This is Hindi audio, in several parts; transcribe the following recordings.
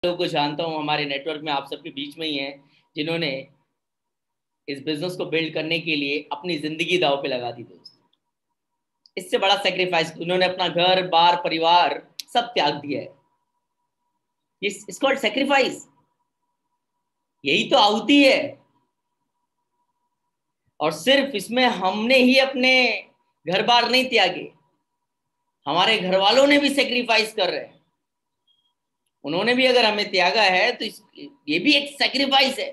लोगों को जानता हूँ हमारे नेटवर्क में, आप सबके बीच में ही हैं, जिन्होंने इस बिजनेस को बिल्ड करने के लिए अपनी जिंदगी दांव पे लगा दी दोस्त। इससे बड़ा सेक्रीफाइस उन्होंने अपना घर बार परिवार सब त्याग दिया है। It's called sacrifice. यही तो आहुति है। और सिर्फ इसमें हमने ही अपने घर बार नहीं त्यागे, हमारे घर वालों ने भी सेक्रीफाइस कर रहे हैं। उन्होंने भी अगर हमें त्यागा है तो ये भी एक सेक्रीफाइस है।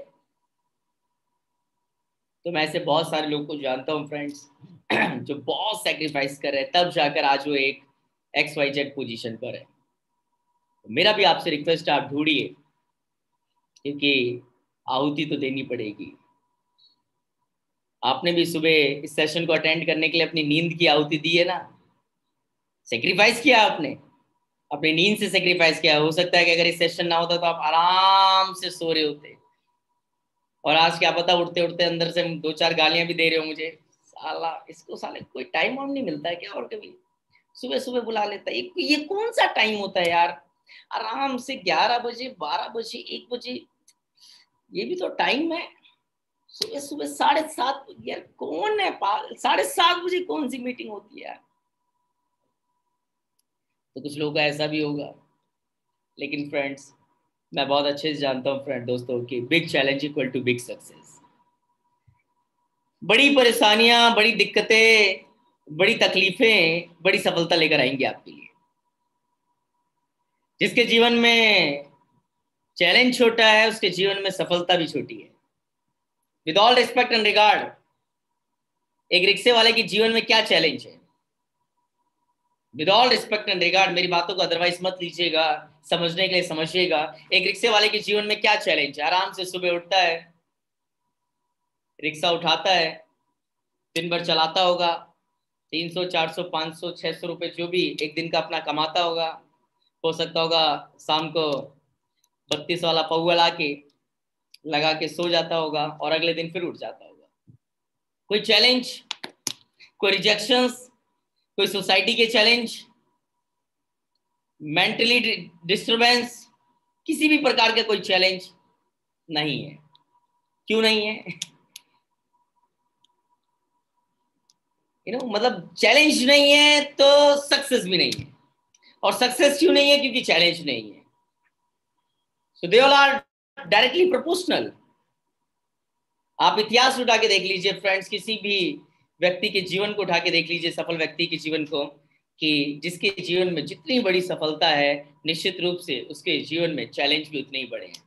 तो मैं ऐसे बहुत सारे लोगों को जानता हूँ फ्रेंड्स, जो बहुत सेक्रीफाइस कर रहे हैं, तब जाकर आज वो एक XYZ पोजीशन पर है। तो मेरा भी आपसे रिक्वेस्ट है, आप ढूंढिए, क्योंकि आहुति तो देनी पड़ेगी। आपने भी सुबह इस सेशन को अटेंड करने के लिए अपनी नींद की आहुति दी है ना, सेक्रीफाइस किया आपने, अपनी नींद से सेक्रीफाइस किया। हो सकता है कि अगर इस सेशन ना होता तो आप आराम से सो रहे होते, और आज क्या पता उठते उठते अंदर से 2-4 गालियां भी दे रहे हो मुझे, साला इसको, साले कोई टाइम वाइम नहीं मिलता है क्या? और कभी सुबह सुबह बुला लेता है, ये कौन सा टाइम होता है यार? आराम से 11 बजे, 12 बजे, 1 बजे, ये भी तो टाइम है। सुबह सुबह 7:30, यार कौन है पागल? 7:30 बजे कौन सी मीटिंग होती है यार? तो कुछ लोगों का ऐसा भी होगा। लेकिन फ्रेंड्स, मैं बहुत अच्छे से जानता हूँ फ्रेंड दोस्तों कि big challenge equal to big success. बड़ी परेशानियां, बड़ी दिक्कतें, बड़ी तकलीफें बड़ी सफलता लेकर आएंगी आपके लिए। जिसके जीवन में चैलेंज छोटा है, उसके जीवन में सफलता भी छोटी है। With all respect and regard, एक रिक्शे वाले के जीवन में क्या चैलेंज है? With all respect and regard, मेरी बातों को अदरवाइज मत लीजिएगा, समझने के लिए समझिएगा। एक रिक्शे वाले के जीवन में क्या चैलेंज है? आराम से सुबह उठता है, रिक्शा उठाता है, दिन भर चलाता होगा, 300, 400, 500, 600 रुपए जो भी एक दिन का अपना कमाता होगा। हो सकता होगा शाम को 32 वाला पौआ ला के लगा के सो जाता होगा, और अगले दिन फिर उठ जाता होगा। कोई चैलेंज, कोई रिजेक्शंस, कोई सोसाइटी के चैलेंज, मेंटली डिस्टरबेंस, किसी भी प्रकार का कोई चैलेंज नहीं है। क्यों नहीं है? मतलब चैलेंज नहीं है तो सक्सेस भी नहीं है, और सक्सेस क्यों नहीं है? क्योंकि चैलेंज नहीं है। So they all are directly proportional. आप इतिहास उठा के देख लीजिए फ्रेंड्स, किसी भी व्यक्ति के जीवन को उठा के देख लीजिए, सफल व्यक्ति के जीवन को, कि जिसके जीवन में जितनी बड़ी सफलता है, निश्चित रूप से उसके जीवन में चैलेंज भी उतने ही बड़े हैं।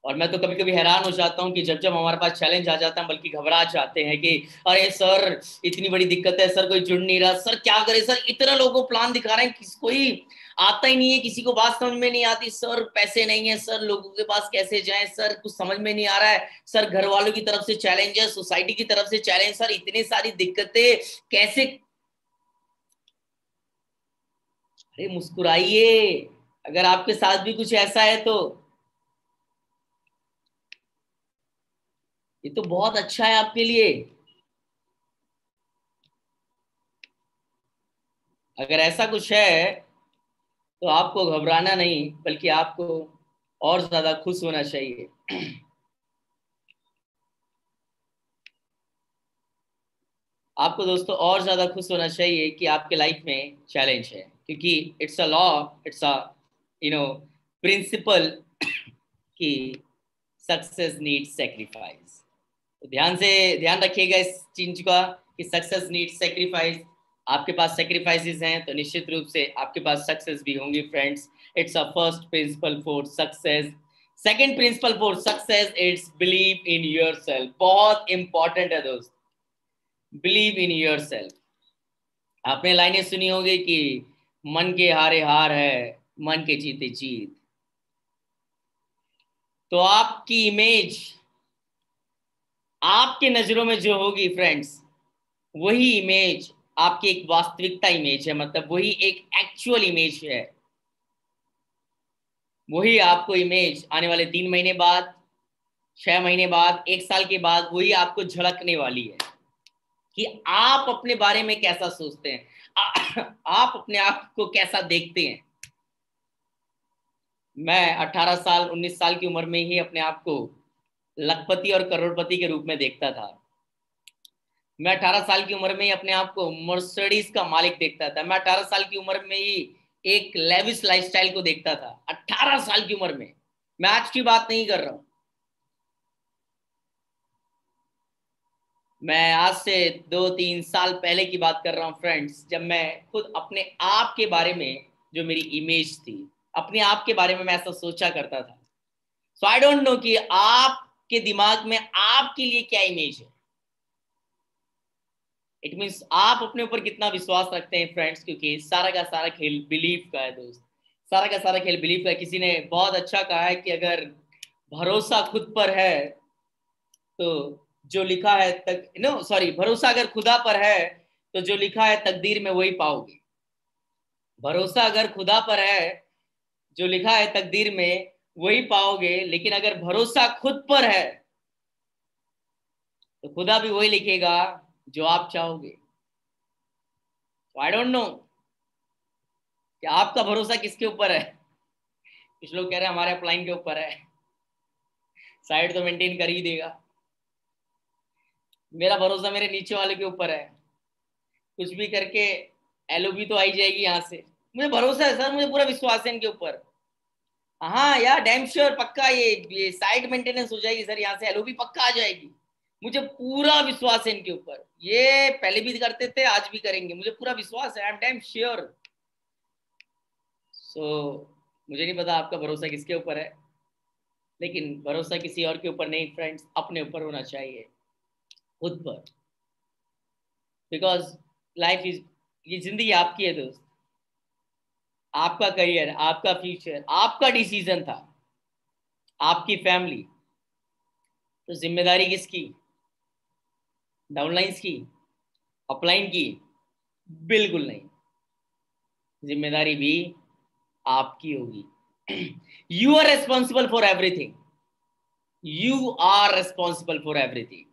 और मैं तो कभी कभी हैरान हो जाता हूँ कि जब जब हमारे पास चैलेंज आ जाता है, बल्कि घबरा जाते हैं कि अरे सर इतनी बड़ी दिक्कत है, सर कोई जुड़ नहीं रहा, सर क्या करे, सर इतना लोगों को प्लान दिखा रहे हैं, कोई आता ही नहीं है, किसी को बात समझ में नहीं आती, सर पैसे नहीं है, सर लोगों के पास कैसे जाएं, सर कुछ समझ में नहीं आ रहा है, सर घर वालों की तरफ से चैलेंज है, सोसाइटी की तरफ से चैलेंज, सर इतनी सारी दिक्कतें कैसे? अरे मुस्कुराइए, अगर आपके साथ भी कुछ ऐसा है तो ये तो बहुत अच्छा है आपके लिए। अगर ऐसा कुछ है तो आपको घबराना नहीं, बल्कि आपको और ज्यादा खुश होना चाहिए। आपको दोस्तों और ज्यादा खुश होना चाहिए कि आपके लाइफ में चैलेंज है, क्योंकि it's a law, it's a principle कि सक्सेस नीड्स सेक्रीफाइस। तो ध्यान रखिएगा इस चीज का कि सक्सेस नीड्स सेक्रीफाइस। आपके पास सेक्रीफाइसेस हैं तो निश्चित रूप से आपके पास सक्सेस भी होंगी friends. It's a first principle for success. Second principle for success, it's believe in yourself. बहुत इंपॉर्टेंट है दोस्त, बिलीव इन योरसेल्फ। आपने लाइनें सुनी होगी कि मन के हारे हार है, मन के जीते जीत। तो आपकी इमेज आपके नजरों में जो होगी फ्रेंड्स, वही इमेज आपकी एक वास्तविकता इमेज है, मतलब वही एक एक्चुअल इमेज है। वही आपको इमेज आने वाले 3 महीने बाद, 6 महीने बाद, 1 साल के बाद वही आपको झलकने वाली है कि आप अपने बारे में कैसा सोचते हैं, आप अपने आप को कैसा देखते हैं। मैं 18 साल 19 साल की उम्र में ही अपने आप को लखपति और करोड़पति के रूप में देखता था। मैं 18 साल की उम्र में ही अपने आप को मर्सिडीज का मालिक देखता था। मैं 18 साल की उम्र में ही एक लेविस लाइफस्टाइल को देखता था। 18 साल की उम्र में। मैं आज की बात नहीं कर रहा हूं। मैं आज से 2-3 साल पहले की बात कर रहा हूं फ्रेंड्स, जब मैं खुद अपने आप के बारे में, जो मेरी इमेज थी, अपने आप के बारे में मैं ऐसा सोचा करता था। सो आई डोंट नो कि आपके दिमाग में आपके लिए क्या इमेज है। इट मीन्स आप अपने ऊपर कितना विश्वास रखते हैं फ्रेंड्स, क्योंकि सारा का सारा खेल बिलीव का है दोस्त। सारा का सारा खेल बिलीव का है। किसी ने बहुत अच्छा कहा है कि अगर भरोसा खुद पर है तो जो लिखा है तक नो सॉरी भरोसा अगर खुदा पर है तो जो लिखा है तकदीर में वही पाओगे। भरोसा अगर खुदा पर है, जो लिखा है तकदीर में वही पाओगे। लेकिन अगर भरोसा खुद पर है तो खुदा भी वही लिखेगा जो आप चाहोगे। आई डोंट नो कि आपका भरोसा किसके ऊपर है। कुछ लोग कह रहे हैं हमारे अपलाइन के ऊपर है, साइड तो मेंटेन कर ही देगा। मेरा भरोसा मेरे नीचे वाले के ऊपर है। कुछ भी करके एलओबी तो आई जाएगी यहाँ से। मुझे भरोसा है सर, मुझे पूरा विश्वास है इनके ऊपर। हाँ यार डैम श्योर, पक्का ये साइड मेंटेनेंस हो जाएगी सर, यहाँ से एलओबी पक्का आ जाएगी। मुझे पूरा विश्वास है इनके ऊपर। ये पहले भी करते थे, आज भी करेंगे। मुझे पूरा विश्वास है, आई एम डैम श्योर। सो मुझे नहीं पता आपका भरोसा किसके ऊपर है, लेकिन भरोसा किसी और के ऊपर नहीं फ्रेंड्स, अपने ऊपर होना चाहिए, खुद पर। बिकॉज लाइफ इज, ये जिंदगी आपकी है दोस्त। आपका करियर, आपका फ्यूचर, आपका डिसीजन था, आपकी फैमिली। तो जिम्मेदारी किसकी? डाउनलाइंस की? अपलाइन की? बिल्कुल नहीं। जिम्मेदारी भी आपकी होगी। You are responsible for everything. You are responsible for everything.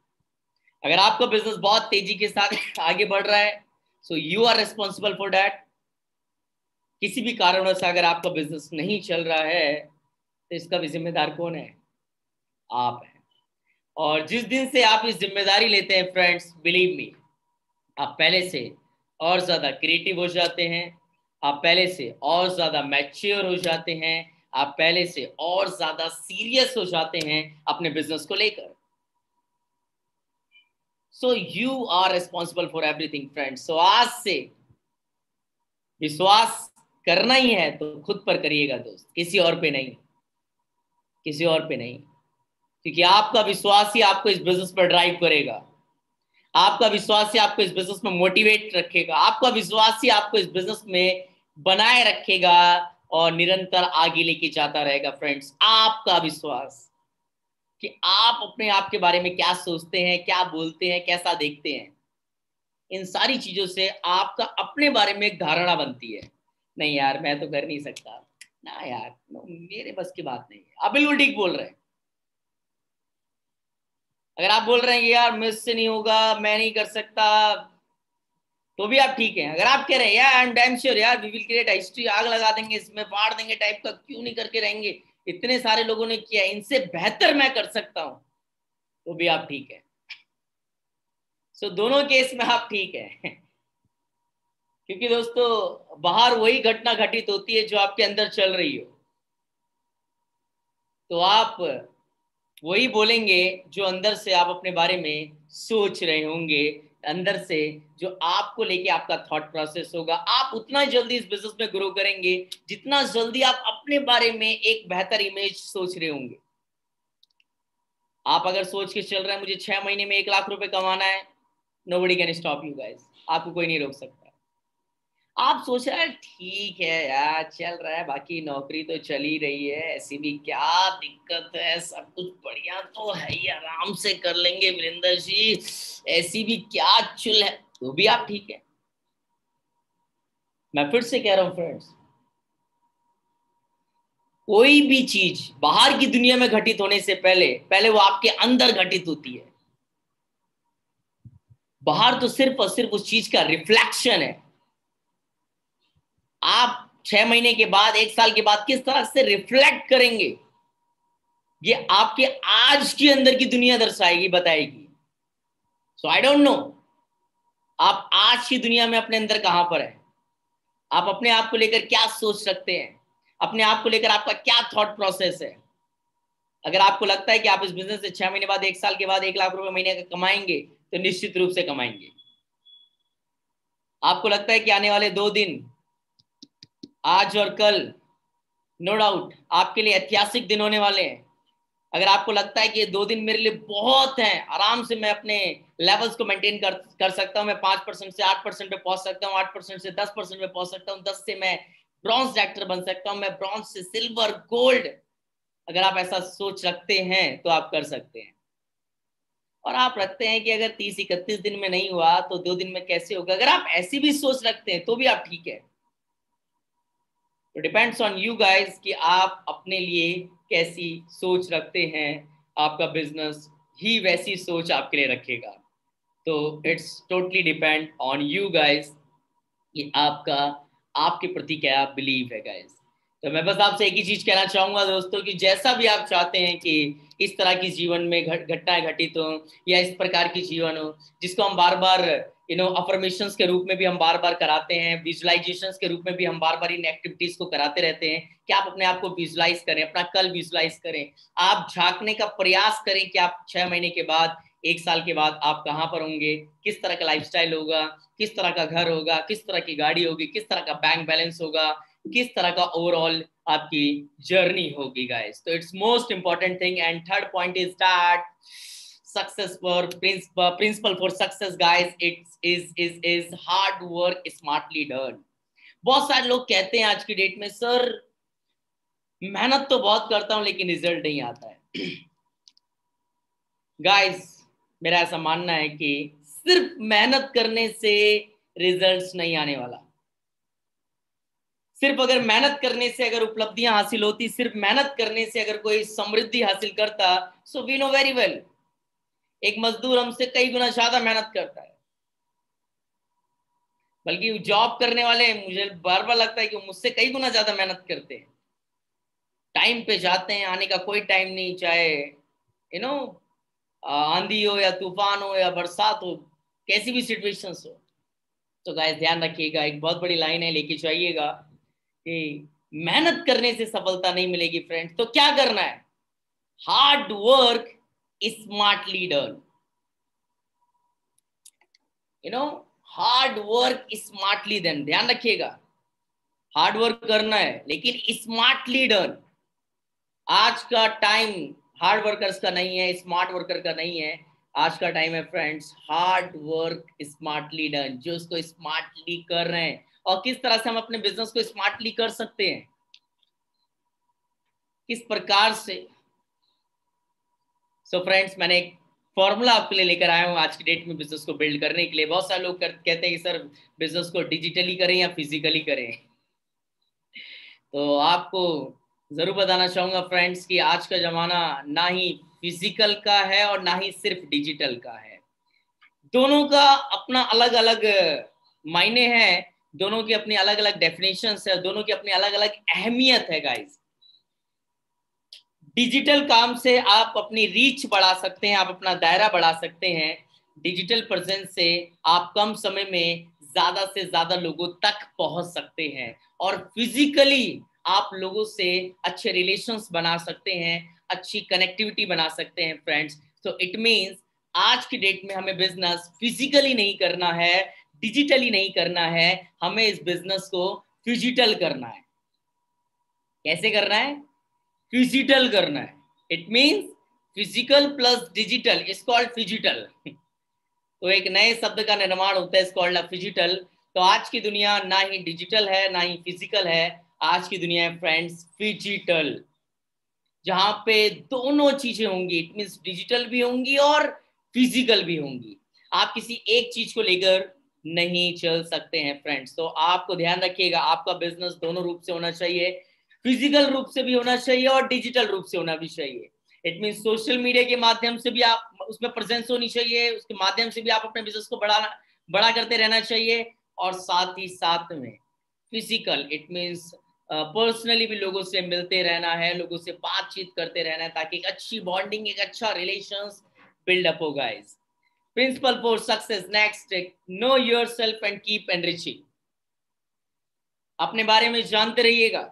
अगर आपका बिजनेस बहुत तेजी के साथ आगे बढ़ रहा है, so you are responsible for that. किसी भी कारणवश अगर आपका बिजनेस नहीं चल रहा है तो इसका भी जिम्मेदार कौन है? आप हैं। और जिस दिन से आप इस जिम्मेदारी लेते हैं फ्रेंड्स, बिलीव मी, आप पहले से और ज्यादा क्रिएटिव हो जाते हैं। आप पहले से और ज्यादा मैच्योर हो जाते हैं। आप पहले से और ज्यादा सीरियस हो जाते हैं अपने बिजनेस को लेकर। So you are responsible for everything friends. सो आज से विश्वास करना ही है तो खुद पर करिएगा दोस्त, किसी और पे नहीं, किसी और पे नहीं। क्योंकि आपका विश्वास ही आपको इस बिजनेस पर ड्राइव करेगा। आपका विश्वास ही आपको इस बिजनेस में मोटिवेट रखेगा। आपका विश्वास ही आपको इस बिजनेस में बनाए रखेगा और निरंतर आगे लेके जाता रहेगा फ्रेंड्स। आपका विश्वास कि आप अपने आप के बारे में क्या सोचते हैं, क्या बोलते हैं, कैसा देखते हैं, इन सारी चीजों से आपका अपने बारे में एक धारणा बनती है। नहीं यार मैं तो कर नहीं सकता, ना यार मेरे बस की बात नहीं है। आप बिल्कुल ठीक बोल रहे हैं। अगर आप बोल रहे हैं कि यार मुझसे नहीं होगा, मैं नहीं कर सकता, तो भी आप ठीक हैं। अगर आप कह रहे हैं यार आई एम डैम श्योर यार वी विल क्रिएट हिस्ट्री, आग लगा देंगे इसमें, फाड़ देंगे टाइप का, क्यों नहीं करके रहेंगे, इतने सारे लोगों ने किया, इनसे बेहतर मैं कर सकता हूं, तो भी आप ठीक है। सो दोनों केस में आप ठीक है। क्योंकि दोस्तों बाहर वही घटना घटित होती है जो आपके अंदर चल रही हो। तो आप वही बोलेंगे जो अंदर से आप अपने बारे में सोच रहे होंगे, अंदर से जो आपको लेके आपका थॉट प्रोसेस होगा। आप उतना जल्दी इस बिजनेस में ग्रो करेंगे जितना जल्दी आप अपने बारे में एक बेहतर इमेज सोच रहे होंगे। आप अगर सोच के चल रहे हैं मुझे 6 महीने में 1 लाख रुपए कमाना है, nobody can stop you guys. आपको कोई नहीं रोक सकता। आप सोच रहे हैं ठीक है यार चल रहा है, बाकी नौकरी तो चल ही रही है, ऐसी भी क्या दिक्कत है, सब कुछ बढ़िया तो है ही, आराम से कर लेंगे वीरेंद्र जी, ऐसी भी क्या चुल है, तो भी आप ठीक है। मैं फिर से कह रहा हूं फ्रेंड्स, कोई भी चीज बाहर की दुनिया में घटित होने से पहले पहले वो आपके अंदर घटित होती है। बाहर तो सिर्फ और सिर्फ उस चीज का रिफ्लेक्शन है। आप 6 महीने के बाद, 1 साल के बाद किस तरह से रिफ्लेक्ट करेंगे, ये आपके आज के अंदर की दुनिया दर्शाएगी, बताएगी। सो आई डोंट नो आप आज की दुनिया में अपने अंदर कहां पर है, आप अपने आप को लेकर क्या सोच रखते हैं, अपने आप को लेकर आपका क्या थॉट प्रोसेस है। अगर आपको लगता है कि आप इस बिजनेस से 6 महीने बाद, 1 साल के बाद 1 लाख रुपए महीने का कमाएंगे, तो निश्चित रूप से कमाएंगे। आपको लगता है कि आने वाले 2 दिन, आज और कल, नो डाउट आपके लिए ऐतिहासिक दिन होने वाले हैं, अगर आपको लगता है कि ये 2 दिन मेरे लिए बहुत हैं, आराम से मैं अपने लेवल्स को मेंटेन कर सकता हूं, मैं 5% से 8% पे पहुंच सकता हूं, 8% से 10% पे पहुंच सकता हूं, 10 से मैं ब्रॉन्ज एक्टर बन सकता हूं, मैं ब्रॉन्ज से सिल्वर, गोल्ड, अगर आप ऐसा सोच रखते हैं तो आप कर सकते हैं। और आप रखते हैं कि अगर 30-31 दिन में नहीं हुआ तो 2 दिन में कैसे होगा, अगर आप ऐसी भी सोच रखते हैं तो भी आप ठीक है। तो डिपेंड्स ऑन यू गाइस कि आप अपने लिए कैसी सोच रखते हैं, आपका बिजनेस ही वैसी सोच आपके लिए रखेगा। तो it's totally depend on you guys कि आपका आपके प्रति क्या बिलीव है गाइस। तो मैं बस आपसे एक ही चीज कहना चाहूंगा दोस्तों कि जैसा भी आप चाहते हैं कि इस तरह की जीवन में घटनाएं घटित हो या इस प्रकार की जीवन हो जिसको हम बार बार अफर्मेशंस के रूप में भी हम बार बार कराते हैं, विजुअलाइजेशंस के रूप में भी हम बार बार इन एक्टिविटीज को कराते रहते हैं कि आप अपने आप को विजुअलाइज करें, अपना कल विजुअलाइज करें, आप झांकने का प्रयास करें कि आप 6 महीने के बाद, 1 साल के बाद आप कहाँ पर होंगे, किस तरह का लाइफस्टाइल होगा, किस तरह का घर होगा, किस तरह की गाड़ी होगी, किस तरह का बैंक बैलेंस होगा, किस तरह का ओवरऑल आपकी जर्नी होगी गाइस। तो it's most important thing. And third point is that success for principle for success guys, it is hard work smartly done. बहुत सारे लोग कहते हैं आज की डेट में, सर मेहनत तो बहुत करता हूं लेकिन रिजल्ट नहीं आता है। गाइस मेरा ऐसा मानना है कि सिर्फ मेहनत करने से रिजल्ट्स नहीं आने वाला। सिर्फ अगर मेहनत करने से अगर उपलब्धियां हासिल होती, सिर्फ मेहनत करने से अगर कोई समृद्धि हासिल करता, so we know very well एक मजदूर हमसे कई गुना ज्यादा मेहनत करता है। बल्कि जॉब करने वाले मुझे बार बार लगता है कि मुझसे कई गुना ज्यादा मेहनत करते हैं, टाइम पे जाते हैं, आने का कोई टाइम नहीं, चाहे आंधी हो या तूफान हो या बरसात हो, कैसी भी सिचुएशंस हो। तो गाइस ध्यान रखिएगा, एक बहुत बड़ी लाइन है, लेके जाइएगा कि मेहनत करने से सफलता नहीं मिलेगी फ्रेंड्स। तो क्या करना है? Hard work smartly done. Hard work smartly done, ध्यान रखिएगा, हार्ड वर्क करना है लेकिन स्मार्टली डन। आज का टाइम हार्ड वर्कर्स का नहीं है, स्मार्ट वर्कर का नहीं है, आज का टाइम है friends hard work smartly done, जो उसको स्मार्टली कर रहे हैं। और किस तरह से हम अपने बिजनेस को स्मार्टली कर सकते हैं, किस प्रकार से? सो फ्रेंड्स मैंने एक फॉर्मूला आपके लिए लेकर आया हूं आज की डेट में बिजनेस को बिल्ड करने के लिए। बहुत सारे लोग कहते हैं कि सर बिजनेस को डिजिटली करें या फिजिकली करें। तो आपको जरूर बताना चाहूंगा फ्रेंड्स कि आज का जमाना ना ही फिजिकल का है और ना ही सिर्फ डिजिटल का है, दोनों का अपना अलग अलग मायने हैं, दोनों की अपनी अलग अलग डेफिनेशंस है, दोनों की अपनी अलग अलग अहमियत है गाइस। डिजिटल काम से आप अपनी रीच बढ़ा सकते हैं, आप अपना दायरा बढ़ा सकते हैं, डिजिटल प्रेजेंस से आप कम समय में ज्यादा से ज्यादा लोगों तक पहुंच सकते हैं, और फिजिकली आप लोगों से अच्छे रिलेशंस बना सकते हैं, अच्छी कनेक्टिविटी बना सकते हैं फ्रेंड्स। तो इट मींस आज की डेट में हमें बिजनेस फिजिकली नहीं करना है, डिजिटली नहीं करना है, हमें इस बिजनेस को फिजिटल करना है। कैसे करना है? फिजिटल करना है। It means physical plus digital is called phygital. तो एक नए शब्द का निर्माण होता है, इज कॉल्ड फिजिटल। तो आज की दुनिया ना ही डिजिटल है ना ही फिजिकल है, आज की दुनिया है फ्रेंड्स फिजिटल, जहां पे दोनों चीजें होंगी। इट मींस डिजिटल भी होंगी और फिजिकल भी होंगी। आप किसी एक चीज को लेकर नहीं चल सकते हैं फ्रेंड्स। तो आपको ध्यान रखिएगा, आपका बिजनेस दोनों रूप से होना चाहिए, फिजिकल रूप से भी होना चाहिए और डिजिटल रूप से होना भी चाहिए। इट मीन सोशल मीडिया के माध्यम से भी आप उसमें प्रेजेंस होनी चाहिए, उसके माध्यम से भी आप अपने बिजनेस को बड़ा करते रहना चाहिए, और साथ ही साथ में फिजिकल, इट मीन्स पर्सनली भी लोगों से मिलते रहना है, लोगों से बातचीत करते रहना है, ताकि एक अच्छी बॉन्डिंग, एक अच्छा रिलेशंस बिल्ड अप हो guys. Principle for success, next, know yourself and keep enriching. अपने बारे में जानते रहिएगा।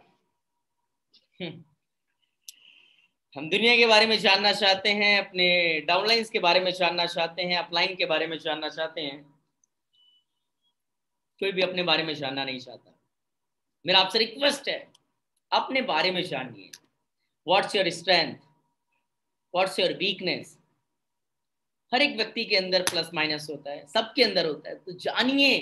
हम दुनिया के बारे में जानना चाहते हैं, अपने डाउनलाइंस के बारे में जानना चाहते हैं, अपलाइन के बारे में जानना चाहते हैं, कोई भी अपने बारे में जानना नहीं चाहता। मेरा आपसे रिक्वेस्ट है, अपने बारे में जानिए। What's your strength, what's your weakness. हर एक व्यक्ति के अंदर प्लस माइनस होता है, सबके अंदर होता है, तो जानिए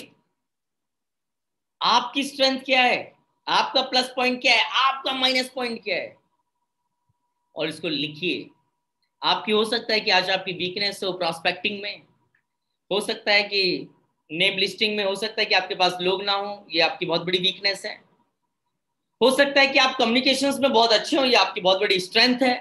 आपकी स्ट्रेंथ क्या है, आपका प्लस पॉइंट क्या है, आपका माइनस पॉइंट क्या है, और इसको लिखिए। आपकी हो सकता है कि आज आपकी वीकनेस हो प्रॉस्पेक्टिंग में, हो सकता है कि नेम लिस्टिंग में, हो सकता है कि आपके पास लोग ना हो, ये आपकी बहुत बड़ी वीकनेस है। हो सकता है कि आप कम्युनिकेशंस में बहुत अच्छे हो, ये आपकी बहुत बड़ी स्ट्रेंथ है।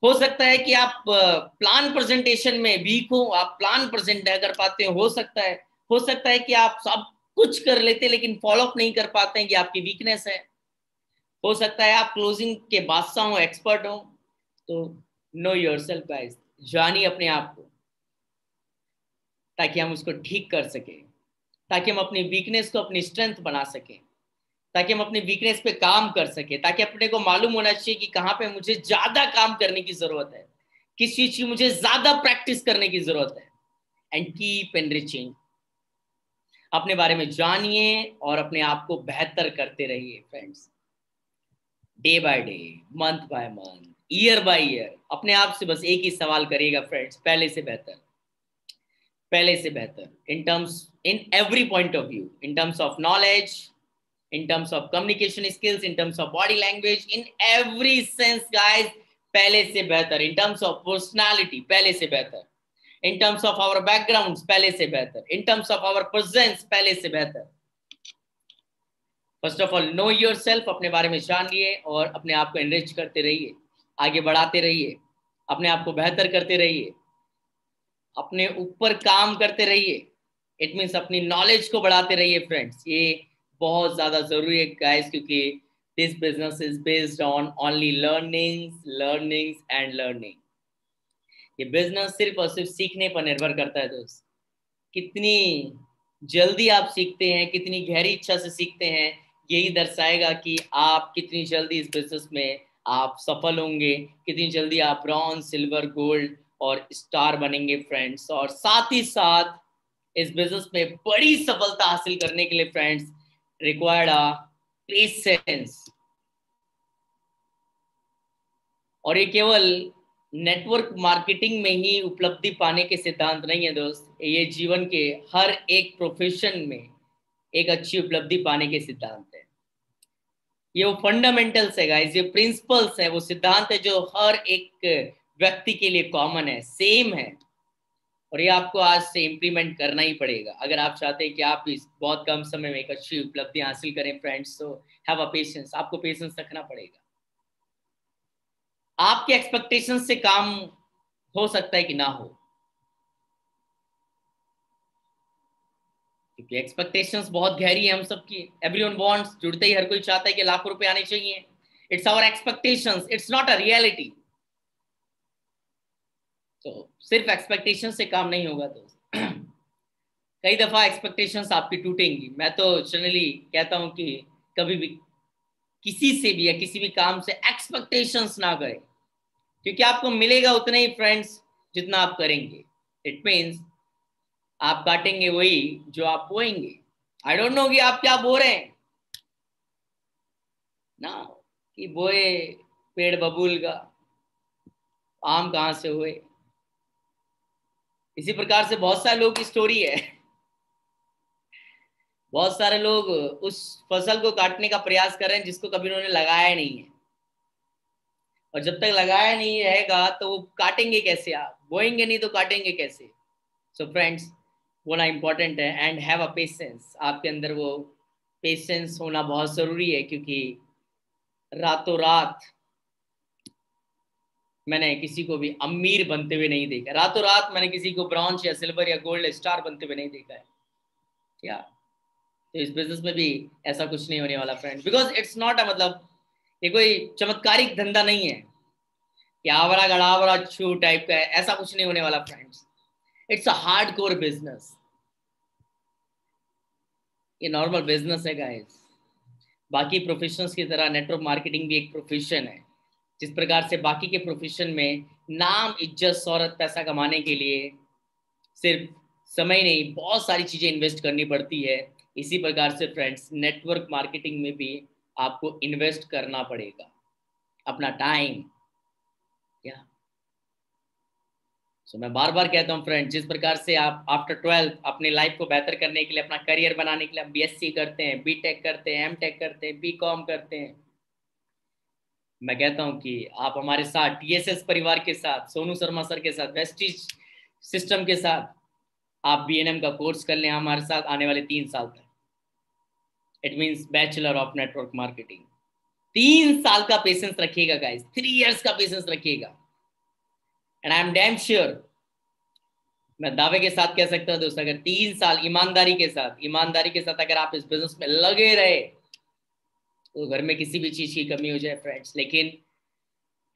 हो सकता है कि आप प्लान प्रेजेंटेशन में वीक हो, आप प्लान प्रेजेंट नहीं कर पाते हो सकता है। हो सकता है कि आप सब कुछ कर लेते लेकिन फॉलो अप नहीं कर पाते हैं, कि आपकी वीकनेस है। हो सकता है आप क्लोजिंग के बादशाह हो, एक्सपर्ट हो। तो नो योरसेल्फ गाइस, जानिए अपने आप को, ताकि हम उसको ठीक कर सकें, ताकि हम अपनी वीकनेस को अपनी स्ट्रेंथ बना सकें, ताकि हम अपनी वीकनेस पे काम कर सकें, ताकि अपने को मालूम होना चाहिए कि कहाँ पे मुझे ज्यादा काम करने की जरूरत है, किस चीज की मुझे ज्यादा प्रैक्टिस करने की जरूरत है। And keep enriching. अपने बारे में जानिए और अपने आप को बेहतर करते रहिए friends. Day by day, month by month, year by year, अपने आप से बस एक ही सवाल करिएगा फ्रेंड्स, पहले से बेहतर, पहले से बेहतर, in terms, in every point of view, in terms of knowledge, in terms of communication skills, in terms of body language, in every sense guys, पहले से बेहतर, in terms of personality पहले से बेहतर, in terms of our backgrounds पहले से बेहतर, in terms of our presence पहले से बेहतर। First of all know yourself, अपने बारे में जान लिए और अपने आप को एनरिच करते रहिए, आगे बढ़ाते रहिए, अपने आप को बेहतर करते रहिए, अपने ऊपर काम करते रहिए। इट मीन्स अपनी नॉलेज को बढ़ाते रहिए फ्रेंड्स, ये बहुत ज्यादा जरूरी है गाइस, क्योंकि this business is based on only learnings, learnings and learning. ये बिजनेस सिर्फ और सिर्फ सीखने पर निर्भर करता है दोस्त। कितनी जल्दी आप सीखते हैं, कितनी गहरी इच्छा से सीखते हैं, यही दर्शाएगा कि आप कितनी जल्दी इस बिजनेस में आप सफल होंगे, कितनी जल्दी आप ब्रॉन्ज, सिल्वर, गोल्ड और स्टार बनेंगे फ्रेंड्स। और साथ ही साथ इस बिजनेस में बड़ी सफलता हासिल करने के लिए फ्रेंड्स रिक्वायर्ड आ पेशेंस। और ये केवल नेटवर्क मार्केटिंग में ही उपलब्धि पाने के सिद्धांत नहीं है दोस्त, ये जीवन के हर एक प्रोफेशन में एक अच्छी उपलब्धि पाने के सिद्धांत है। ये वो फंडामेंटल्स है गाइस, ये प्रिंसिपल्स है, वो सिद्धांत है जो हर एक व्यक्ति के लिए कॉमन है, सेम है। और ये आपको आज से इम्प्लीमेंट करना ही पड़ेगा अगर आप चाहते हैं कि आप इस बहुत कम समय में एक अच्छी उपलब्धि हासिल करें फ्रेंड्स। तो हैव अ पेशेंस, आपको पेशेंस रखना पड़ेगा। आपके एक्सपेक्टेशंस से काम हो सकता है कि ना हो, क्योंकि एक्सपेक्टेशंस बहुत गहरी है हम सबकी। एवरीवन वांट्स, जुड़ते ही हर कोई चाहता है कि लाखों रुपए आने चाहिए। It's our expectations, it's not a reality. तो सिर्फ एक्सपेक्टेशन से काम नहीं होगा दोस्त। कई दफा एक्सपेक्टेशंस आपकी टूटेंगी। मैं तो जनरली कहता हूं कि कभी भी किसी से भी या किसी भी काम से एक्सपेक्टेशंस ना करें, क्योंकि आपको मिलेगा उतना ही फ्रेंड्स जितना आप करेंगे। इट मीन्स आप काटेंगे वही जो आप बोएंगे। आई डोंट नो कि आप क्या बो रहे हैं ना, कि बोए पेड़ बबूल का, आम कहां से हुए। इसी प्रकार से बहुत सारे लोग की स्टोरी है। बहुत सारे लोग उस फसल को काटने का प्रयास कर रहे हैं जिसको कभी उन्होंने लगाया नहीं है, और जब तक लगाया नहीं रहेगा तो वो काटेंगे कैसे, आप बोएंगे नहीं तो काटेंगे कैसे। सो फ्रेंड्स, बोना इंपॉर्टेंट है। एंड हैव अ पेशेंस, आपके अंदर वो पेशेंस होना बहुत जरूरी है, क्योंकि रातों रात मैंने किसी को भी अमीर बनते हुए नहीं देखा, रातों रात मैंने किसी को ब्रॉन्ज या सिल्वर या गोल्ड स्टार बनते हुए नहीं देखा है। क्या तो इस बिजनेस में भी ऐसा कुछ नहीं होने वाला फ्रेंड्स, बिकॉज इट्स नॉट अ, मतलब ये कोई चमत्कारिक धंधा नहीं है कि आवरा गड़ावरा छू टाइप का है, ऐसा कुछ नहीं होने वाला friends. It's a hard core business, ये नॉर्मल बिजनेस है गाइस। बाकी प्रोफेशंस की तरह नेटवर्क मार्केटिंग भी एक प्रोफेशन है। जिस प्रकार से बाकी के प्रोफेशन में नाम, इज्जत, शोहरत, पैसा कमाने के लिए सिर्फ समय नहीं, बहुत सारी चीजें इन्वेस्ट करनी पड़ती है, इसी प्रकार से फ्रेंड्स नेटवर्क मार्केटिंग में भी आपको इन्वेस्ट करना पड़ेगा अपना टाइम। या मैं बार बार कहता हूँ फ्रेंड, जिस प्रकार से आप आफ्टर 12th अपनी लाइफ को बेहतर करने के लिए, अपना करियर बनाने के लिए आप बीएससी करते हैं, बीटेक करते हैं, एमटेक करते हैं, बीकॉम करते हैं, मैं कहता हूँ कि आप हमारे साथ टीएसएस परिवार के साथ, सोनू शर्मा सर के साथ, वेस्टिज सिस्टम के साथ आप बीएनएम का कोर्स कर लें हमारे साथ आने वाले 3 साल तक। It means bachelor of network marketing. 3 साल का पेशेंस रखिएगा गाइस, 3 years का पेशेंस रखिएगा। And I am damn sure, मैं दावे के साथ कह सकता हूँ दोस्तों, अगर 3 साल ईमानदारी के साथ अगर आप इस बिजनेस में लगे रहे तो घर में किसी भी चीज की कमी हो जाए फ्रेंड्स, लेकिन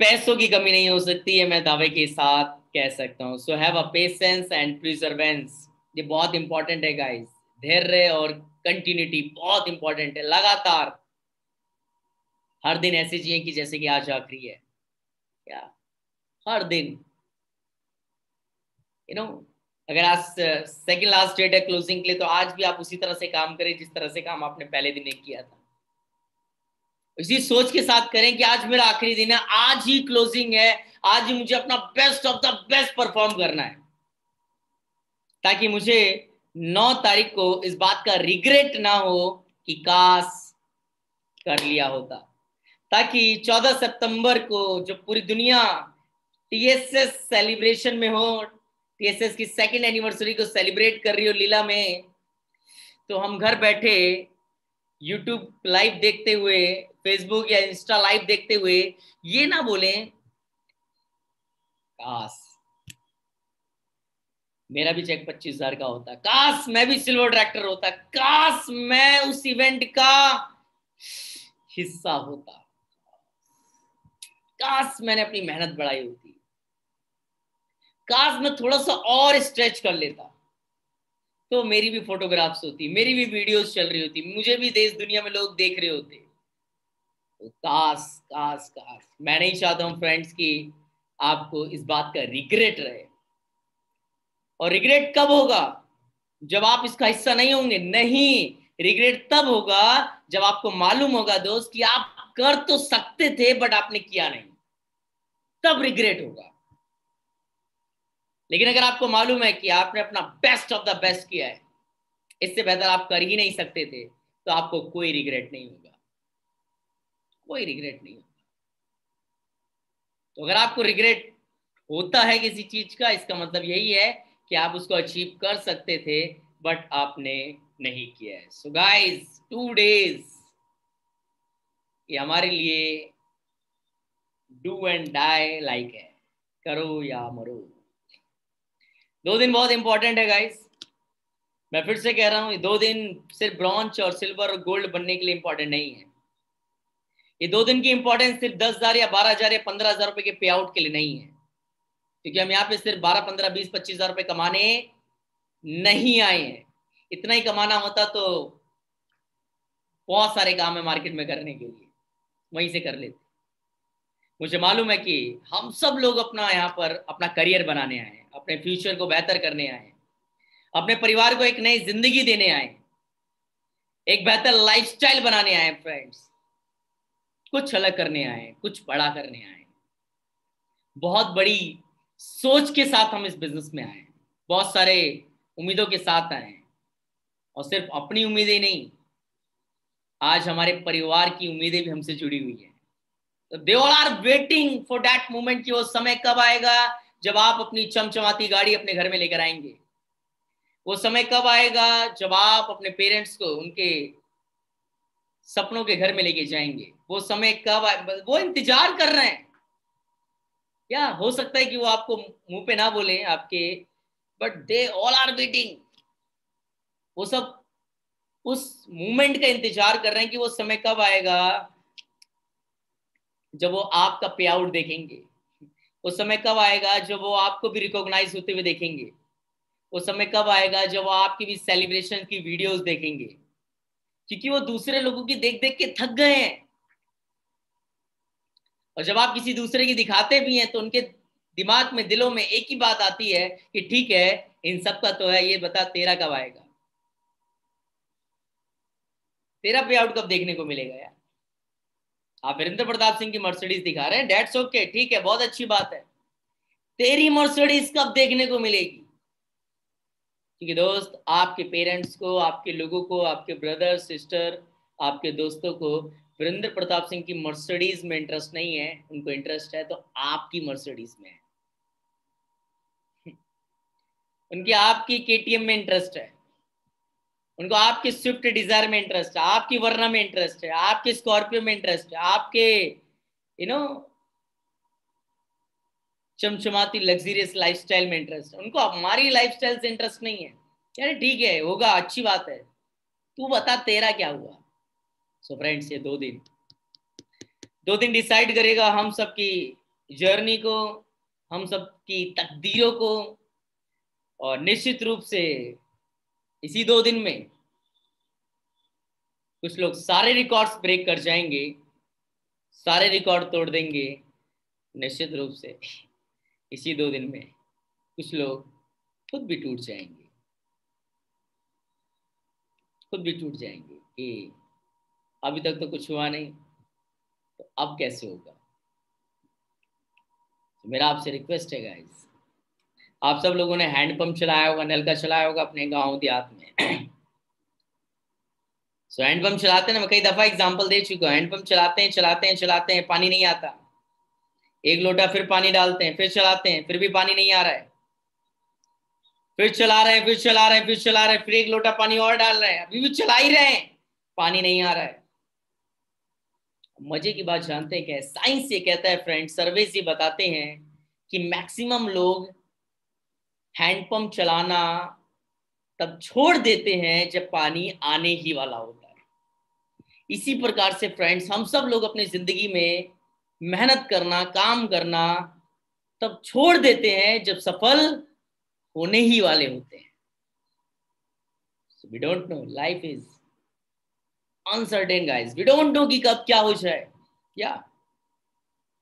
पैसों की कमी नहीं हो सकती है, मैं दावे के साथ कह सकता हूँ। So have a patience and प्रिजर्वेंस, ये बहुत इंपॉर्टेंट है गाइस। धैर्य और कंटिन्यूटी बहुत इंपॉर्टेंट है। लगातार हर दिन ऐसे जिए कि जैसे कि आज आखिरी है। क्या हर दिन यू नो अगर आज सेकंड लास्ट डेट है क्लोजिंग के लिए, तो आज भी आप उसी तरह से काम करें जिस तरह से काम आपने पहले दिन एक किया था। इसी सोच के साथ करें कि आज मेरा आखिरी दिन है, आज ही क्लोजिंग है, आज ही मुझे अपना best of the best perform करना है, ताकि मुझे 9 तारीख को इस बात का रिग्रेट ना हो कि काश कर लिया होता। ताकि 14 सितंबर को जब पूरी दुनिया टीएसएस सेलिब्रेशन में हो, टीएसएस की सेकंड एनिवर्सरी को सेलिब्रेट कर रही हो लीला में, तो हम घर बैठे यूट्यूब लाइव देखते हुए, फेसबुक या इंस्टा लाइव देखते हुए ये ना बोलें काश मेरा भी चेक 25,000 का होता, काश मैं भी सिल्वर ट्रैक्टर होता, काश मैं उस इवेंट का हिस्सा होता, काश मैंने अपनी मेहनत बढ़ाई होती, काश मैं थोड़ा सा और स्ट्रेच कर लेता तो मेरी भी फोटोग्राफ्स होती, मेरी भी वीडियोस चल रही होती, मुझे भी देश दुनिया में लोग देख रहे होते। तो काश काश काश मैं नहीं चाहता हूं फ्रेंड्स कि आपको इस बात का रिग्रेट रहे। और रिग्रेट कब होगा? जब आप इसका हिस्सा नहीं होंगे। नहीं, रिग्रेट तब होगा जब आपको मालूम होगा दोस्त कि आप कर तो सकते थे बट आपने किया नहीं, तब रिग्रेट होगा। लेकिन अगर आपको मालूम है कि आपने अपना बेस्ट ऑफ द बेस्ट किया है, इससे बेहतर आप कर ही नहीं सकते थे, तो आपको कोई रिग्रेट नहीं होगा, कोई रिग्रेट नहीं होगा। तो अगर आपको रिग्रेट होता है किसी चीज का, इसका मतलब यही है कि आप उसको अचीव कर सकते थे बट आपने नहीं किया है। सो गाइस 2 days ये हमारे लिए डू एंड डाई लाइक है, करो या मरो। 2 दिन बहुत इंपॉर्टेंट है गाइस। मैं फिर से कह रहा हूं, ये 2 दिन सिर्फ ब्रॉन्ज और सिल्वर और गोल्ड बनने के लिए इंपॉर्टेंट नहीं है। ये 2 दिन की इंपॉर्टेंस सिर्फ 10,000 या 12,000 या 15,000 रुपए के पे आउट के लिए नहीं है, क्योंकि हम यहाँ पे सिर्फ 12, 15, 20, 25,000 रुपए कमाने नहीं आए हैं। इतना ही कमाना होता तो बहुत सारे काम है मार्केट में करने के लिए, वहीं से कर लेते। मुझे मालूम है कि हम सब लोग अपना यहाँ पर अपना करियर बनाने आए हैं, अपने फ्यूचर को बेहतर करने आए हैं, अपने परिवार को एक नई जिंदगी देने आए, एक बेहतर लाइफस्टाइल बनाने आए फ्रेंड्स। कुछ अलग करने आए, कुछ बड़ा करने आए, बहुत बड़ी सोच के साथ हम इस बिजनेस में आए, बहुत सारे उम्मीदों के साथ आए, और सिर्फ अपनी उम्मीदें नहीं, आज हमारे परिवार की उम्मीदें भी हमसे जुड़ी हुई है। तो they all are waiting for that moment कि वो समय कब आएगा जब आप अपनी चमचमाती गाड़ी अपने घर में लेकर आएंगे। वो समय कब आएगा जब आप अपने पेरेंट्स को उनके सपनों के घर में लेके जाएंगे। वो समय कब आए, वो इंतजार कर रहे हैं। क्या हो सकता है कि वो आपको मुंह पे ना बोले आपके, but they all are waiting. वो सब उस मोमेंट का इंतजार कर रहे हैं कि वो समय कब आएगा जब वो आपका पे आउट देखेंगे, उस समय कब आएगा जब वो आपको भी रिकॉग्नाइज होते हुए देखेंगे, उस समय कब आएगा जब वो आपकी भी सेलिब्रेशन की वीडियोस देखेंगे, क्योंकि वो दूसरे लोगों की देख देख के थक गए हैं। और जब आप किसी दूसरे की दिखाते भी हैं तो उनके दिमाग में, दिलों में एक ही बात आती है कि ठीक है, इन सब का तो है, ये बता तेरा कब आएगा, तेरा पे आउट कब देखने को मिलेगा यार। आप वीरेंद्र प्रताप सिंह की मर्सिडीज दिखा रहे हैं, डेट्स ओके, ठीक है, बहुत अच्छी बात है। तेरी मर्सिडीज कब देखने को मिलेगी? क्योंकि दोस्त, आपके पेरेंट्स को, आपके लोगों को, आपके ब्रदर सिस्टर, आपके दोस्तों को वीरेंद्र प्रताप सिंह की मर्सिडीज में इंटरेस्ट नहीं है, उनको इंटरेस्ट है तो आपकी मर्सिडीज में है। उनकी आपकी केटीएम में इंटरेस्ट है, उनको आपके स्विफ्ट डिजायर में इंटरेस्ट है, आपकी वर्ना में इंटरेस्ट है, आपके स्कॉर्पियो में इंटरेस्ट है, आपके यू नो चमचमाती लग्जरियस लाइफस्टाइल में इंटरेस्ट है। उनको हमारी लाइफस्टाइल से इंटरेस्ट नहीं है। यार ठीक है, होगा, अच्छी बात है, तू बता तेरा क्या हुआ। सो फ्रेंड्स, ये 2 दिन डिसाइड करेगा हम सबकी जर्नी को, हम सबकी तकदीरों को। और निश्चित रूप से इसी 2 दिन में कुछ लोग सारे रिकॉर्ड्स ब्रेक कर जाएंगे, सारे रिकॉर्ड तोड़ देंगे। निश्चित रूप से इसी 2 दिन में कुछ लोग खुद भी टूट जाएंगे, खुद भी टूट जाएंगे कि अभी तक तो कुछ हुआ नहीं, तो अब कैसे होगा। तो मेरा आपसे रिक्वेस्ट है गाइस, आप सब लोगों ने हैंडपंप चलाया होगा, नलका चलाया होगा अपने गांव देहात में। सो हैंडपंप चलाते हैं ना, मैं कई दफा एग्जांपल दे चुका हूँ। हैंडपंप चलाते हैं चलाते हैं चलाते हैं, पानी नहीं आता, एक लोटा फिर पानी डालते हैं, फिर चलाते हैं, फिर भी पानी नहीं आ रहा है, फिर चला रहे हैं, फिर चला रहे हैं, फिर चला रहे हैं, फिर एक लोटा पानी और डाल रहे हैं, अभी भी चला ही रहे हैं, पानी नहीं आ रहा है। मजे की बात जानते हैं क्या है? साइंस ये कहता है फ्रेंड, सर्वे ये बताते हैं कि मैक्सिमम लोग हैंडपंप चलाना तब छोड़ देते हैं जब पानी आने ही वाला होता है। इसी प्रकार से फ्रेंड्स, हम सब लोग अपनी जिंदगी में मेहनत करना, काम करना तब छोड़ देते हैं जब सफल होने ही वाले होते हैं। So we don't know, life is uncertain guys, we don't know कि कब क्या हो जाए। या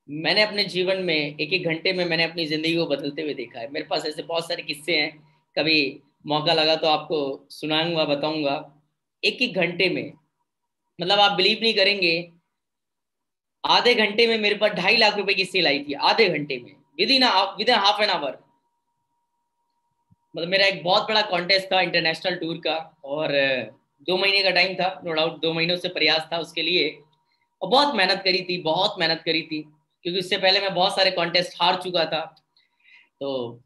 मैंने अपने जीवन में एक एक घंटे में मैंने अपनी जिंदगी को बदलते हुए देखा है। मेरे पास ऐसे बहुत सारे किस्से हैं, कभी मौका लगा तो आपको सुनाऊंगा, बताऊंगा। एक एक घंटे में, मतलब आप बिलीव नहीं करेंगे, आधे घंटे में मेरे पास 2.5 लाख रुपए की सेल आई थी, आधे घंटे में, with in half an hour. मतलब मेरा एक बहुत बड़ा कॉन्टेस्ट था इंटरनेशनल टूर का, और 2 महीने का टाइम था, नो डाउट 2 महीनों से प्रयास था उसके लिए, और बहुत मेहनत करी थी, बहुत मेहनत करी थी, क्योंकि उससे पहले मैं बहुत सारे कॉन्टेस्ट हार चुका था। तो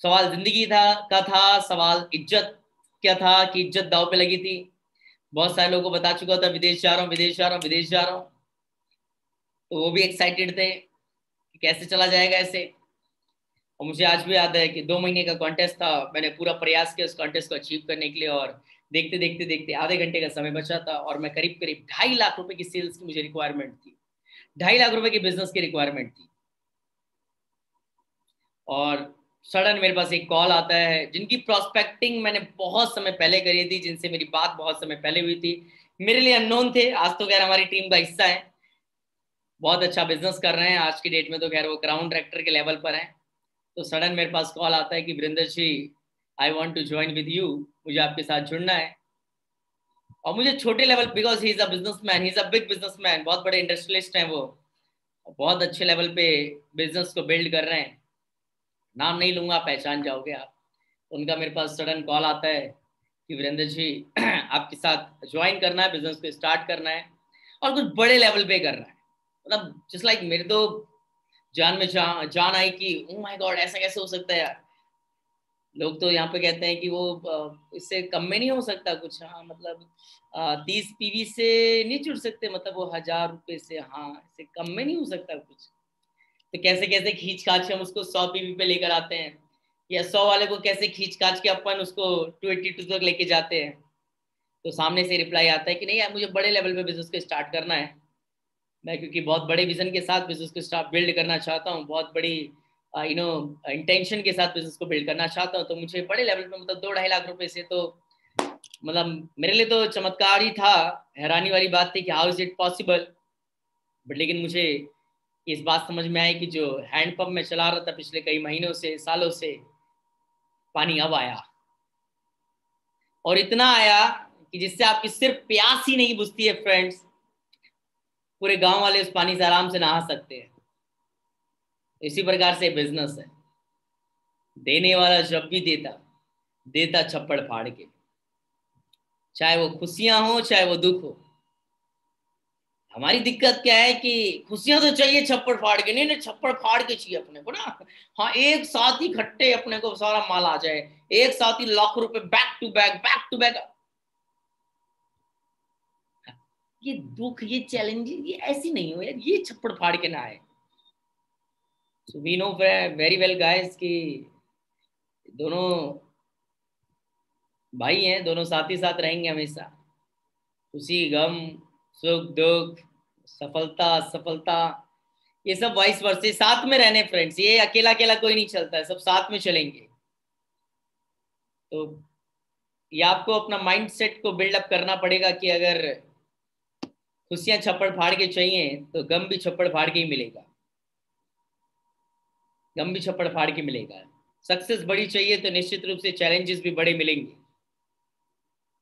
सवाल जिंदगी था, सवाल इज्जत क्या था कि इज्जत दांव पे लगी थी। बहुत सारे लोगों को बता चुका था विदेश जा रहा हूँ, विदेश जा रहा हूँ, विदेश जा रहा हूँ, तो वो भी एक्साइटेड थे कि कैसे चला जाएगा ऐसे। और मुझे आज भी याद है कि 2 महीने का कॉन्टेस्ट था, मैंने पूरा प्रयास किया उस कॉन्टेस्ट को अचीव करने के लिए, और देखते देखते देखते आधे घंटे का समय बचा था, और मैं करीब करीब 2.5 लाख रुपए की सेल्स की मुझे रिक्वायरमेंट थी, 2.5 लाख रुपए की बिजनेस की रिक्वायरमेंट थी। और सडन मेरे पास एक कॉल आता है, जिनकी प्रोस्पेक्टिंग मैंने बहुत समय पहले करी थी, जिनसे मेरी बात बहुत समय पहले हुई थी, मेरे लिए अननोन थे, आज तो खैर हमारी टीम का हिस्सा है, बहुत अच्छा बिजनेस कर रहे हैं, आज की डेट में तो खैर वो ग्राउंड डायरेक्टर के लेवल पर हैं। तो सडन मेरे पास कॉल आता है कि Virendra ji, I want to join with you, मुझे आपके साथ जुड़ना है। और मुझे छोटे level, because he is a businessman, he is a big businessman, बहुत बड़े इंडस्ट्रियलिस्ट हैं वो, बहुत अच्छे लेवल पे बिजनेस को बिल्ड कर रहे हैं, नाम नहीं लूंगा, पहचान जाओगे आप। उनका मेरे पास सडन कॉल आता है कि वीरेंद्र जी आपके साथ ज्वाइन करना है, बिजनेस को स्टार्ट करना है, और कुछ बड़े लेवल पे करना है। मतलब जस्ट लाइक मेरे तो जान में जान आई कि ओ माय गॉड, ऐसा कैसे हो सकता है यार। लोग तो यहाँ पे कहते हैं कि वो इससे कम में नहीं हो सकता कुछ, हाँ मतलब 30 पीवी से नहीं जुड़ सकते, मतलब वो 1000 रुपए से, हाँ इससे कम में नहीं हो सकता कुछ। तो कैसे कैसे खींच खाच के हम उसको 100 पीवी पे लेकर आते हैं, या 100 वाले को कैसे खींच खाच के अपन उसको 282 तक लेके जाते हैं। तो सामने से रिप्लाई आता है कि नहीं यार मुझे बड़े लेवल पे बिजनेस को स्टार्ट करना है, मैं क्योंकि बहुत बड़े विजन के साथ बिजनेस को स्टार्ट बिल्ड करना चाहता हूँ, बहुत बड़ी इंटेंशन के साथ बिजनेस को बिल्ड करना चाहता हूँ, तो मुझे बड़े लेवल पे मतलब 2-2.5 लाख रुपए से तो मतलब मेरे लिए तो चमत्कार ही था, हैरानी वाली बात थी कि how is it possible. But लेकिन मुझे इस बात समझ में आई कि जो हैंडपंप में चला रहा था पिछले कई महीनों से सालों से, पानी अब आया, और इतना आया कि जिससे आपकी सिर्फ प्यास ही नहीं बुझती है फ्रेंड्स, पूरे गांव वाले उस पानी से आराम से नहा सकते हैं। इसी प्रकार से बिजनेस है, देने वाला जब भी देता देता छप्पड़ फाड़ के, चाहे वो खुशियां हो चाहे वो दुख हो। हमारी दिक्कत क्या है कि खुशियां तो चाहिए छप्पड़ फाड़ के, नहीं नहीं छप्पड़ फाड़ के चाहिए अपने को ना। हाँ एक साथ ही खट्टे अपने को सारा माल आ जाए, एक साथ ही लाख रुपए बैक टू बैक। ये दुख ये चैलेंजेस ये ऐसी नहीं हो यार, ये छप्पड़ फाड़ के ना आए। So we know very well guys कि दोनों भाई हैं, दोनों साथ ही साथ रहेंगे हमेशा, खुशी गम सुख दुख सफलता असफलता, ये सब वाइस वर्से साथ में रहने फ्रेंड्स, ये अकेला अकेला कोई नहीं चलता है, सब साथ में चलेंगे। तो ये आपको अपना माइंड सेट को बिल्डअप करना पड़ेगा कि अगर खुशियां छप्पड़ फाड़ के चाहिए तो गम भी छप्पड़ फाड़ के ही मिलेगा, गम भी छप्पड़ फाड़ के मिलेगा। सक्सेस बड़ी चाहिए तो निश्चित रूप से चैलेंजेस भी बड़े मिलेंगे,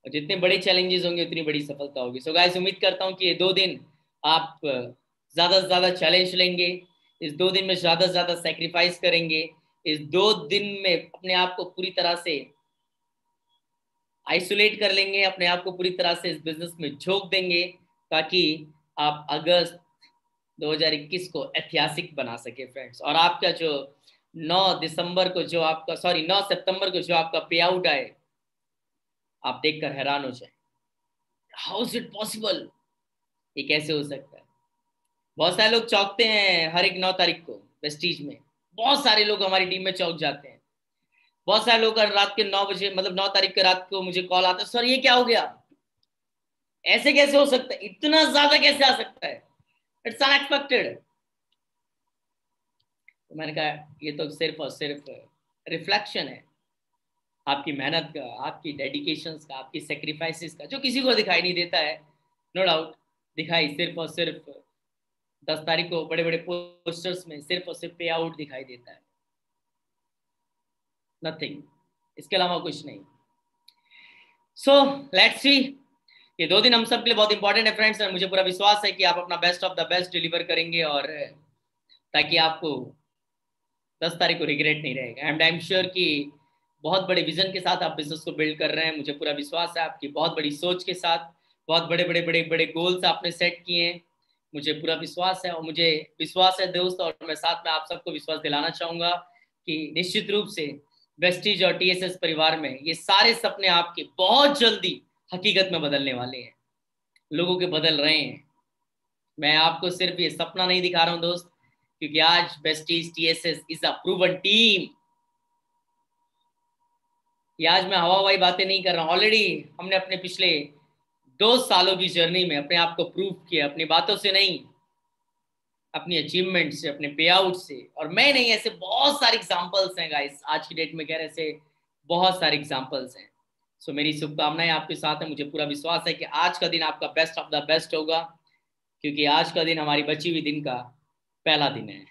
और जितने बड़े चैलेंजेस होंगे उतनी बड़ी सफलता होगी। सो गाइस उम्मीद करता हूँ कि ये 2 दिन आप ज्यादा से ज्यादा चैलेंज लेंगे, इस 2 दिन में ज्यादा से ज्यादा सेक्रीफाइस करेंगे, इस 2 दिन में अपने आप को पूरी तरह से आइसोलेट कर लेंगे, अपने आप को पूरी तरह से इस बिजनेस में झोंक देंगे, ताकि आप अगस्त 2021 को ऐतिहासिक बना सके फ्रेंड्स। और आपका जो 9 दिसंबर को जो आपका 9 सितंबर को जो आपका पे आउट आए, आप देखकर हैरान हो जाए, हाउ इज इट पॉसिबल, ये कैसे हो सकता है। बहुत सारे लोग चौंकते हैं हर एक 9 तारीख को वेस्टीज में, बहुत सारे लोग हमारी टीम में चौंक जाते हैं। बहुत सारे लोग रात के 9 बजे मतलब 9 तारीख के रात को मुझे कॉल आता है, सर ये क्या हो गया, ऐसे कैसे हो सकता है, इतना ज्यादा कैसे आ सकता है, इट्स अनएक्सपेक्टेड। तो मैंने कहा ये तो सिर्फ और सिर्फ रिफ्लेक्शन है आपकी मेहनत का, आपकी डेडिकेशन का, आपकी सेक्रीफाइसेस का, जो किसी को दिखाई नहीं देता है। नो डाउट दिखाई सिर्फ और सिर्फ 10 तारीख को बड़े बड़े पोस्टर्स में सिर्फ और सिर्फ पे आउट दिखाई देता है, नथिंग, इसके अलावा कुछ नहीं। सो लेट्स सी, ये 2 दिन हम सब के लिए बहुत इंपॉर्टेंट है फ्रेंड्स, और मुझे पूरा विश्वास है कि आप अपना best of the best deliver करेंगे, और ताकि आपको 10 तारीख को रिग्रेट नहीं रहेगा। एंड आई एम श्योर कि बहुत बड़े विजन के साथ आप बिजनेस को बिल्ड कर रहे हैं, मुझे पूरा विश्वास है आपकी बहुत बड़ी सोच के साथ, बहुत बड़े बड़े बड़े बड़े गोल्स आपने सेट किए हैं, मुझे पूरा विश्वास है। और मुझे विश्वास है दोस्त, और मैं साथ में आप सबको विश्वास दिलाना चाहूंगा कि निश्चित रूप से वेस्टीज और टीएसएस परिवार में ये सारे सपने आपके बहुत जल्दी हकीकत में बदलने वाले हैं, लोगों के बदल रहे हैं। मैं आपको सिर्फ ये सपना नहीं दिखा रहा हूं दोस्त, क्योंकि आज Vestige TSS is a proven team. ये आज मैं हवा हवाई बातें नहीं कर रहा हूं, ऑलरेडी हमने अपने पिछले 2 सालों की जर्नी में अपने आप को प्रूव किया, अपनी बातों से नहीं, अपनी अचीवमेंट से, अपने पे आउट से। और मैं नहीं, ऐसे बहुत सारे एग्जांपल्स हैं गाइस, आज की डेट में कह रहे से बहुत सारे एग्जांपल्स हैं। सो मेरी शुभकामनाएं आपके साथ है, मुझे पूरा विश्वास है कि आज का दिन आपका बेस्ट ऑफ द बेस्ट होगा, क्योंकि आज का दिन हमारी बची हुई दिन का पहला दिन है।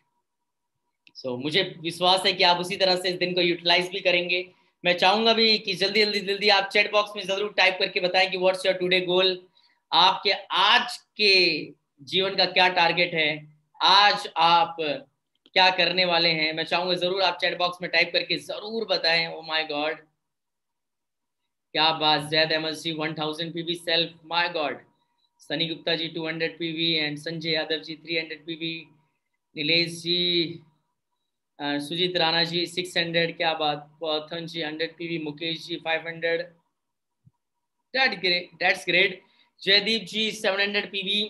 सो मुझे विश्वास है कि आप उसी तरह से इस दिन को यूटिलाइज भी करेंगे। मैं चाहूंगा भी कि जल्दी जल्दी जल्दी आप चैट बॉक्स में जरूर टाइप करके बताएं कि व्हाट्स योर टुडे गोल, आपके आज के जीवन का क्या टारगेट है, आज आप क्या करने वाले हैं। मैं चाहूंगा जरूर आप चैट बॉक्स में टाइप करके जरूर बताएं। ओ माय गॉड क्या बात, Zaid Ahmed ji 1000 PV self, my god. Sunny Gupta ji 200 PV and Sanjay Yadav ji 300 PV, Nilesh ji, Sujeet Rana ji 600, क्या बात, Pothan ji 100 PV, Mukesh ji 500, that's great. Jaideep ji 700 PV,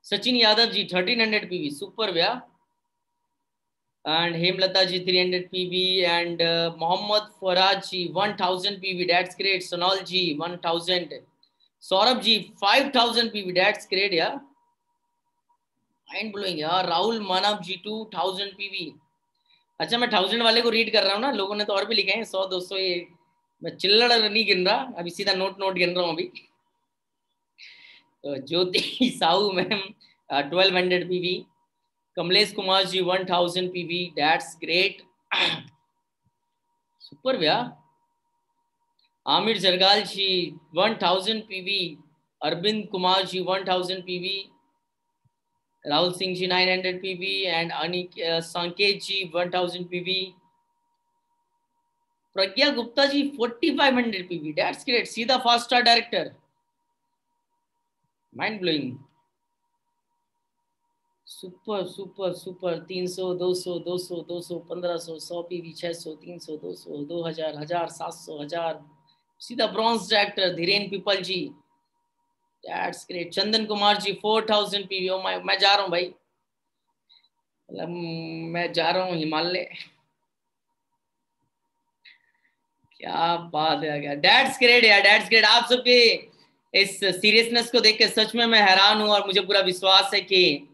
Sachin Yadav ji 1300 PV, super भैया। and Hemlata ji 300 PV, and Mohammad Faraj ji 1000 PV, that's great. Sonal ji 1000, Saurabh ji 5000 PV, that's great यार, माइंड ब्लोइंग यार. राहुल मानव जी 2000 PV. अच्छा मैं 1000 वाले को रीड कर रहा हूँ ना, लोगों ने तो और भी लिखे हैं 100 200, ये मैं चिल्लड़ नहीं गिन रहा अभी, सीधा नोट गिन रहा हूँ अभी. तो Jyoti Sahu ma'am 1200 PV. Kamlesh Kumar ji 1000 PV, that's great. Super भैया. आमिर जरगाल जी 1000 PV. Arvind Kumar ji 1000 PV. Rahul Singh ji 900 PV, and Anik Sanket ji 1000 PV. Pragya Gupta ji 4500 PV, that's great. See the fast star director, mind blowing. Super super super. 300 200 200 200 1500 100 PV, 600 300 200 2000 1000 700 1000. See the bronze director Dhiren Pipal ji, that's great. Chandan Kumar ji 4000 PV. oh my, मैं जा रहा हूँ भाई, मैं जा रहा हूँ हिमालय. क्या बात है क्या, दैट्स ग्रेट यार, दैट्स ग्रेट. आप सबके इस सीरियसनेस को देख के सच में मैं हैरान हूं, और मुझे पूरा विश्वास है कि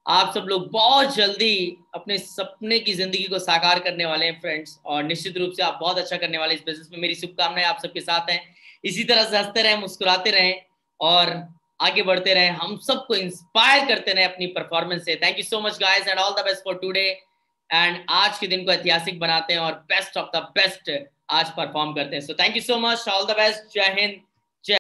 आप सब लोग बहुत जल्दी अपने सपने की जिंदगी को साकार करने वाले हैं फ्रेंड्स, और निश्चित रूप से आप बहुत अच्छा करने वाले इस बिजनेस में. मेरी शुभकामनाएं आप सबके साथ हैं. इसी तरह से हंसते रहें, मुस्कुराते रहें और आगे बढ़ते रहें, हम सबको इंस्पायर करते रहें अपनी परफॉर्मेंस से. Thank you so much guys, and all the best for today. And आज के दिन को ऐतिहासिक बनाते हैं और बेस्ट ऑफ द बेस्ट आज परफॉर्म करते हैं. So thank you so much, all the best, जय हिंद,